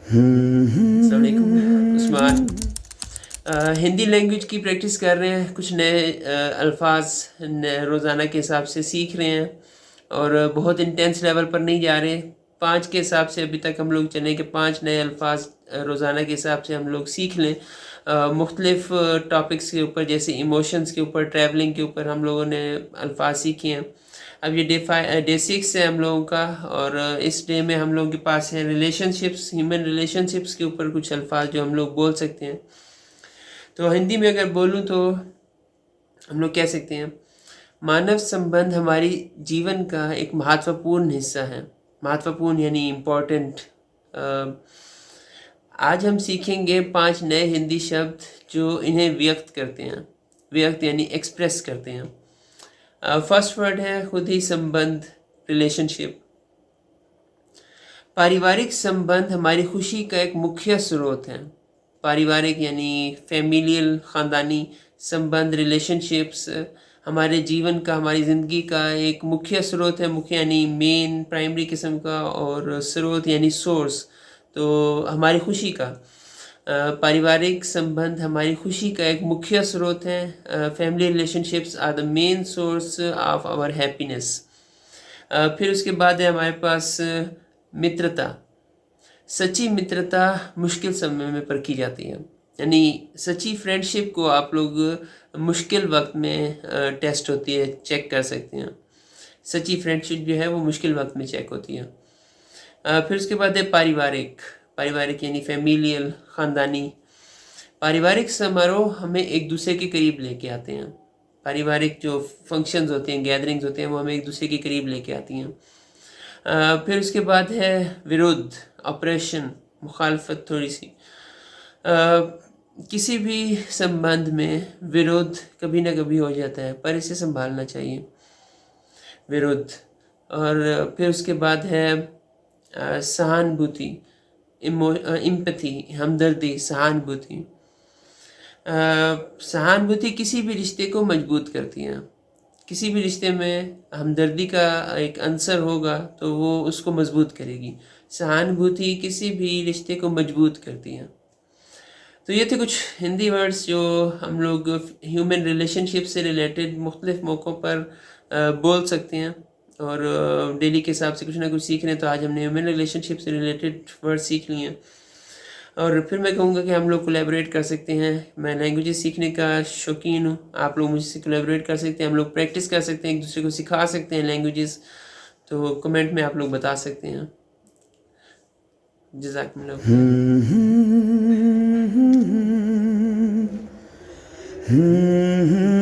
अस्सलाम वालेकुम उस्मान। हिंदी लैंग्वेज की प्रैक्टिस कर रहे हैं, कुछ नए अल्फाज रोज़ाना के हिसाब से सीख रहे हैं और बहुत इंटेंस लेवल पर नहीं जा रहे। 5 के हिसाब से अभी तक हम लोग चलें कि 5 नए अल्फाज रोज़ाना के हिसाब से हम लोग सीख लें। मुख्तलिफ़ टॉपिक्स के ऊपर, जैसे इमोशंस के ऊपर, ट्रैवलिंग के ऊपर हम लोगों ने अल्फाज सीखे हैं। अब ये डे 6 है हम लोगों का, और इस डे में हम लोगों के पास है रिलेशनशिप्स, ह्यूमन रिलेशनशिप्स के ऊपर कुछ अल्फाज जो हम लोग बोल सकते हैं। तो हिंदी में अगर बोलूँ तो हम लोग कह सकते हैं, मानव संबंध हमारी जीवन का एक महत्वपूर्ण हिस्सा है। महत्वपूर्ण यानी इम्पोर्टेंट। आज हम सीखेंगे 5 नए हिंदी शब्द जो इन्हें व्यक्त करते हैं। व्यक्त यानी एक्सप्रेस करते हैं। फर्स्ट वर्ड है खुद ही संबंध, रिलेशनशिप। पारिवारिक संबंध हमारी खुशी का एक मुख्य स्रोत है। पारिवारिक यानी फैमिलियल, ख़ानदानी संबंध, रिलेशनशिप्स हमारे जीवन का, हमारी ज़िंदगी का एक मुख्य स्रोत है। मुख्य यानी मेन, प्राइमरी किस्म का, और स्रोत यानी सोर्स, तो हमारी खुशी का। पारिवारिक संबंध हमारी खुशी का एक मुख्य स्रोत है। Family relationships are the main source of our happiness. फिर उसके बाद है हमारे पास मित्रता। सच्ची मित्रता मुश्किल समय में परखी जाती है, यानी सच्ची फ्रेंडशिप को आप लोग मुश्किल वक्त में टेस्ट होती है, चेक कर सकते हैं। सच्ची फ्रेंडशिप जो है वो मुश्किल वक्त में चेक होती है। फिर उसके बाद है पारिवारिक। पारिवारिक यानी फैमिलियल, ख़ानदानी। पारिवारिक समारोह हमें एक दूसरे के करीब लेके आते हैं। पारिवारिक जो फंक्शंस होते हैं, गैदरिंग्स होते हैं, वो हमें एक दूसरे के करीब लेके आती हैं। फिर उसके बाद है विरोध, ऑपरेशन, मुखालफत थोड़ी सी। किसी भी संबंध में विरोध कभी ना कभी हो जाता है, पर इसे संभालना चाहिए, विरोध। और फिर उसके बाद है सहानुभूति, इम्पैथी, हमदर्दी, सहानुभूति। सहानुभूति किसी भी रिश्ते को मजबूत करती है। किसी भी रिश्ते में हमदर्दी का एक अंसर होगा तो वो उसको मजबूत करेगी। सहानुभूति किसी भी रिश्ते को मजबूत करती है। तो ये थे कुछ हिंदी वर्ड्स जो हम लोग ह्यूमन रिलेशनशिप से रिलेटेड मुख्तलिफ मौक़ों पर बोल सकते हैं, और डेली के हिसाब से कुछ ना कुछ सीख रहे हैं। तो आज हमने ह्यूमन रिलेशनशिप से रिलेटेड वर्ड सीख लिए हैं, और फिर मैं कहूँगा कि हम लोग कोलैबोरेट कर सकते हैं। मैं लैंग्वेजेस सीखने का शौकीन हूँ, आप लोग मुझसे कोलैबोरेट कर सकते हैं, हम लोग प्रैक्टिस कर सकते हैं, एक दूसरे को सिखा सकते हैं लैंग्वेजेस। तो कमेंट में आप लोग बता सकते हैं। जज़ाकल्लाह खैर।